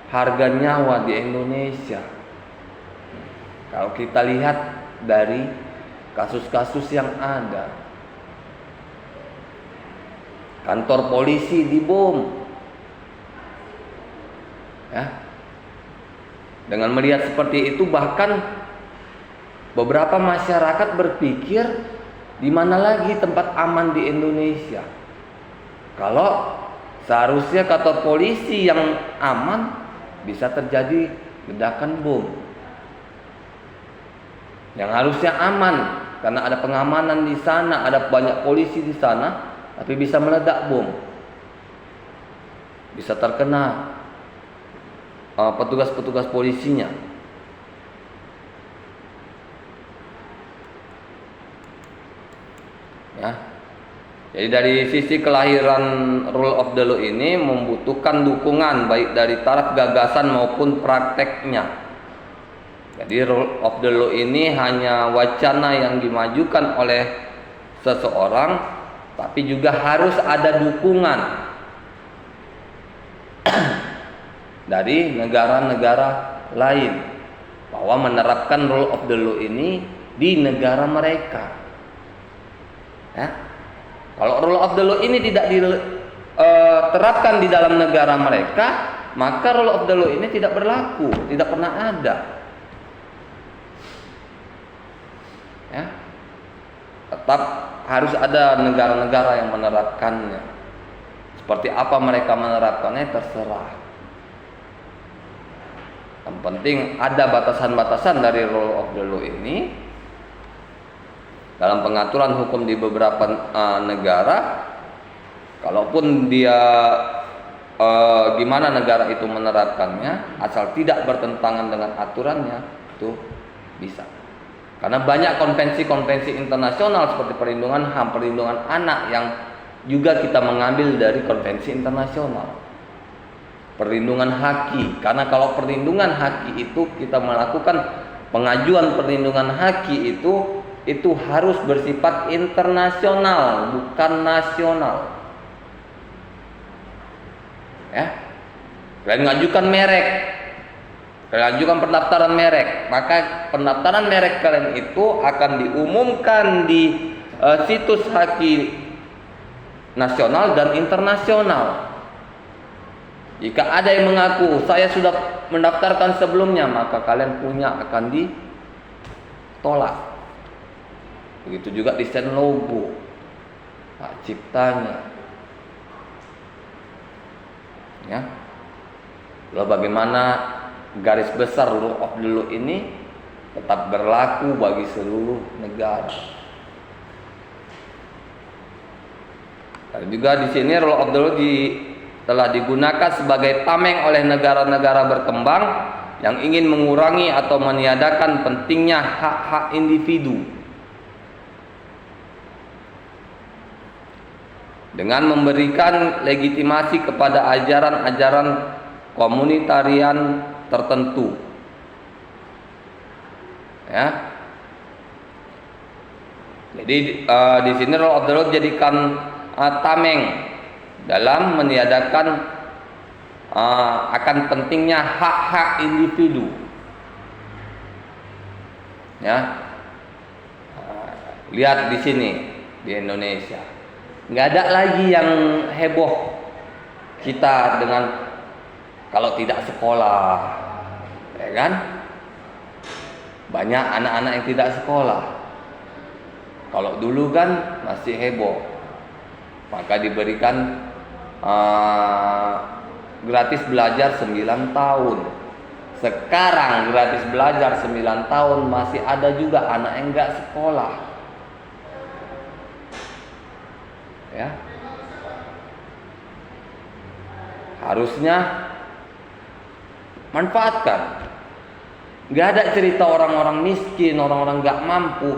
harga nyawa di Indonesia. Kalau kita lihat dari kasus-kasus yang ada, kantor polisi dibom, ya. Dengan melihat seperti itu, bahkan beberapa masyarakat berpikir di mana lagi tempat aman di Indonesia. Kalau seharusnya kantor polisi yang aman, bisa terjadi ledakan bom. Yang harusnya aman karena ada pengamanan di sana, ada banyak polisi di sana, tapi bisa meledak bom. bisa terkena petugas-petugas polisinya. Ya. Jadi dari sisi kelahiran rule of the law ini membutuhkan dukungan baik dari taraf gagasan maupun prakteknya. Jadi rule of the law ini hanya wacana yang dimajukan oleh seseorang, tapi juga harus ada dukungan dari negara-negara lain bahwa menerapkan rule of the law ini di negara mereka. Ya. Kalau rule of the law ini tidak diterapkan di dalam negara mereka, maka rule of the law ini tidak berlaku, tidak pernah ada. Ya. Tetap harus ada negara-negara yang menerapkannya. Seperti apa mereka menerapkannya terserah. Yang penting ada batasan-batasan dari rule of the law ini dalam pengaturan hukum di beberapa negara. Kalaupun dia gimana negara itu menerapkannya, asal tidak bertentangan dengan aturannya, itu bisa. Karena banyak konvensi-konvensi internasional seperti perlindungan HAM, perlindungan anak yang juga kita mengambil dari konvensi internasional. Perlindungan haki, karena kalau perlindungan haki itu kita melakukan pengajuan perlindungan haki itu harus bersifat internasional, bukan nasional. Ya, kalian mengajukan merek, kalian ajukan pendaftaran merek, maka pendaftaran merek kalian itu akan diumumkan di situs haki nasional dan internasional. Jika ada yang mengaku saya sudah mendaftarkan sebelumnya, maka kalian punya akan ditolak. Begitu juga desain logo, hak ciptanya. Ya. Lalu bagaimana garis besar rule of the law ini tetap berlaku bagi seluruh negara. Dan juga di sini rule of the law telah digunakan sebagai tameng oleh negara-negara berkembang yang ingin mengurangi atau meniadakan pentingnya hak-hak individu dengan memberikan legitimasi kepada ajaran-ajaran komunitarian tertentu. Ya. Jadi di sini rule of the law jadikan tameng dalam meniadakan akan pentingnya hak-hak individu. Ya. Lihat di sini di Indonesia, nggak ada lagi yang heboh kita dengan kalau tidak sekolah, ya kan? Banyak anak-anak yang tidak sekolah. Kalau dulu kan masih heboh, maka diberikan gratis belajar 9 tahun. Sekarang gratis belajar 9 tahun masih ada juga anak yang nggak sekolah. Ya. Harusnya manfaatkan. Nggak ada cerita orang-orang miskin, orang-orang nggak mampu,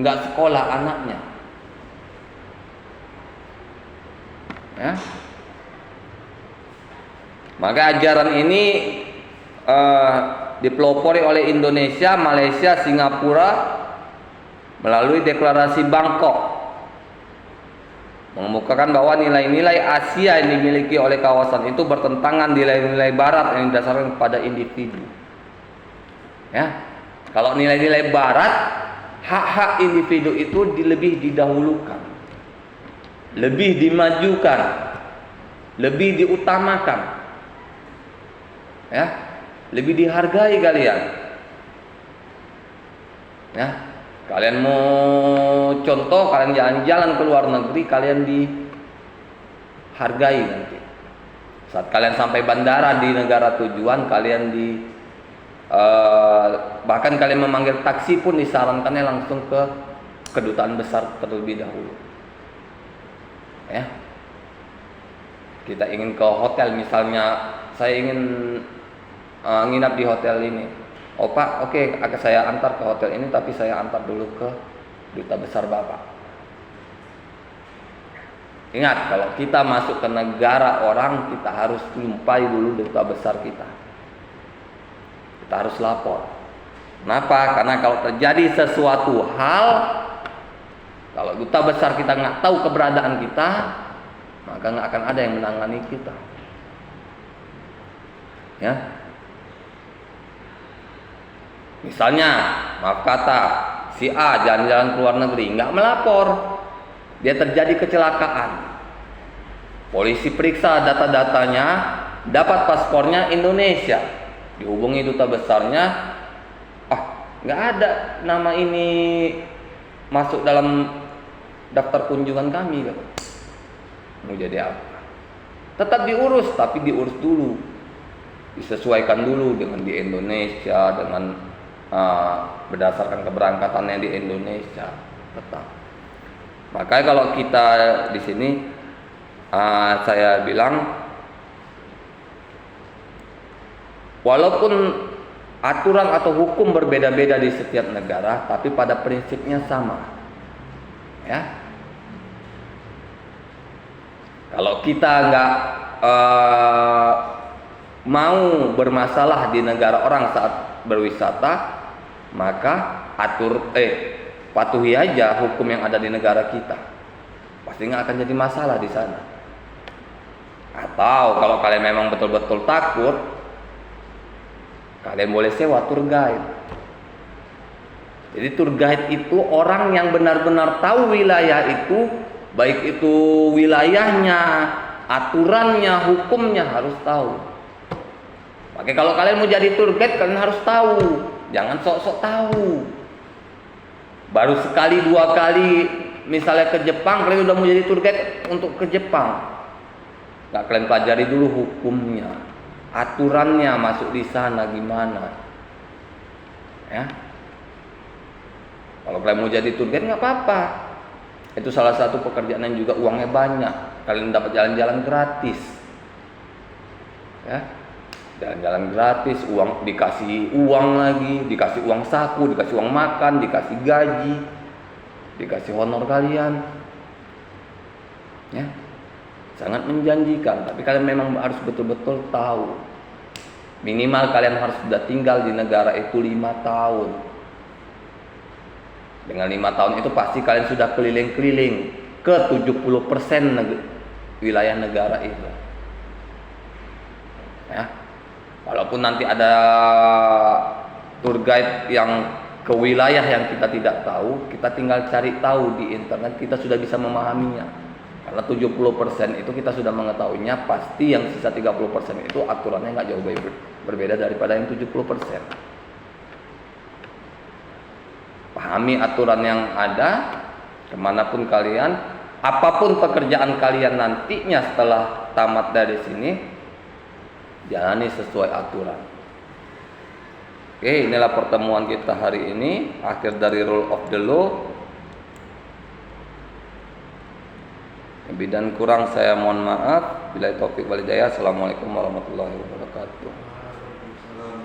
nggak sekolah anaknya. Ya. Maka ajaran ini dipelopori oleh Indonesia, Malaysia, Singapura melalui deklarasi Bangkok, mengemukakan bahwa nilai-nilai Asia yang dimiliki oleh kawasan itu bertentangan nilai-nilai Barat yang didasarkan pada individu. Ya, kalau nilai-nilai Barat, hak-hak individu itu lebih didahulukan, lebih dimajukan, lebih diutamakan. Ya, lebih dihargai kalian. Ya, kalian mau contoh, kalian jalan-jalan ke luar negeri, kalian dihargai nanti. Saat kalian sampai bandara di negara tujuan, kalian bahkan kalian memanggil taksi pun disarankannya langsung ke kedutaan besar terlebih dahulu. Ya, Kita ingin ke hotel, misalnya saya ingin nginap di hotel ini. Oh Pak, oke, saya antar ke hotel ini, tapi saya antar dulu ke duta besar Bapak. Ingat, kalau kita masuk ke negara orang, kita harus jumpai dulu duta besar kita. Kita harus lapor. Kenapa? Karena kalau terjadi sesuatu hal, kalau duta besar kita nggak tahu keberadaan kita, maka nggak akan ada yang menangani kita. Ya. Misalnya, maaf kata, si A jalan-jalan ke luar negeri, nggak melapor, dia terjadi kecelakaan. Polisi periksa data-datanya, dapat paspornya Indonesia, dihubungi duta besarnya, nggak ada nama ini masuk dalam daftar kunjungan kami, kan? Mau jadi apa? Tetap diurus, tapi diurus dulu, disesuaikan dulu dengan di Indonesia, dengan berdasarkan keberangkatannya di Indonesia, tetap. Makanya kalau kita di sini, saya bilang, walaupun aturan atau hukum berbeda-beda di setiap negara, tapi pada prinsipnya sama. Ya. Kalau kita nggak mau bermasalah di negara orang saat berwisata, maka patuhi aja hukum yang ada di negara kita. Pasti nggak akan jadi masalah di sana. Atau kalau kalian memang betul-betul takut, kalian boleh sewa tour guide. Jadi tour guide itu orang yang benar-benar tahu wilayah itu, baik itu wilayahnya, aturannya, hukumnya harus tahu. Oke, kalau kalian mau jadi tour guide, kalian harus tahu. Jangan sok-sok tahu. Baru sekali dua kali, misalnya ke Jepang, kalian udah mau jadi tour guide untuk ke Jepang. Nggak kalian pelajari dulu hukumnya, aturannya masuk di sana gimana. Ya. Kalau kalian mau jadi tour guide nggak apa-apa. Itu salah satu pekerjaan yang juga uangnya banyak. Kalian dapat jalan-jalan gratis. Ya. Jalan-jalan gratis, uang dikasih uang lagi, dikasih uang saku, dikasih uang makan, dikasih gaji, dikasih honor kalian. Ya. Sangat menjanjikan, tapi kalian memang harus betul-betul tahu. Minimal kalian harus sudah tinggal di negara itu 5 tahun. Dengan 5 tahun itu pasti kalian sudah keliling-keliling ke 70% wilayah negara itu. Ya. Walaupun nanti ada tour guide yang ke wilayah yang kita tidak tahu, kita tinggal cari tahu di internet, kita sudah bisa memahaminya. Karena 70% itu kita sudah mengetahuinya, pasti yang sisa 30% itu aturannya nggak jauh berbeda daripada yang 70%. Pahami aturan yang ada, kemanapun kalian, apapun pekerjaan kalian nantinya setelah tamat dari sini, jalani sesuai aturan. Oke, inilah pertemuan kita hari ini, akhir dari Rule of the Law. Lebih dan kurang saya mohon maaf. Billahi taufik wal hidayah. Assalamualaikum warahmatullahi wabarakatuh.